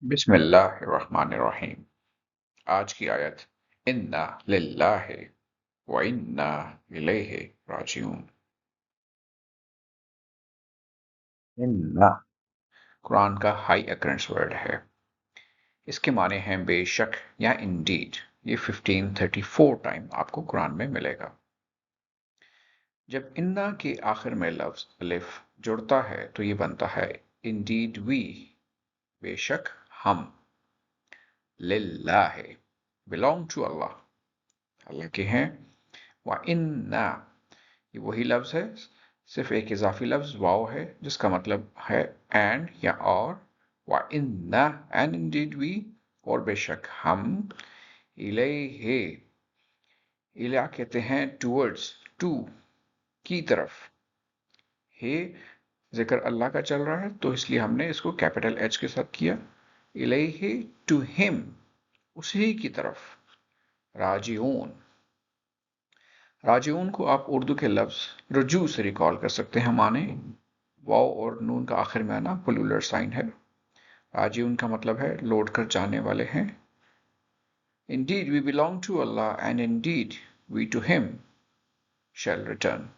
बिस्मिल्लाहिर्रहमानिर्रहीम। आज की आयत इन्ना लिल्लाहि व इन्ना इलैहि राजिऊन। इन्ना कुरान का हाई अकरेंस वर्ड है। इसके माने हैं बेशक या इंडीड। ये 1534 टाइम आपको कुरान में मिलेगा। जब इन्ना के आखिर में लफ्ज अलिफ जुड़ता है तो ये बनता है इंडीड वी, बेशक हम। लिल्लाहि, बिलोंग टू अल्लाह, अल्लाह के हैं। व इन्ना, ये वही लफ्ज है, सिर्फ एक इजाफी लफ्ज वाव है जिसका मतलब है एंड या और। व इन्ना, एंड इंडीड वी, और बेशक हम। इलैहि, इला कहते हैं टूवर्ड्स, टू, की तरफ। हे जिक्र अल्लाह का चल रहा है तो इसलिए हमने इसको कैपिटल एच के साथ किया। इलैहि, टू हिम, उसी की तरफ। राजिऊन, राजिऊन को आप उर्दू के लफ्ज रुजू से रिकॉल कर सकते हैं। माने वाव और नून का आखिर में आना प्लूरल साइन है। राजिऊन का मतलब है लौट कर जाने वाले हैं। Indeed we belong to Allah and indeed we to him shall return.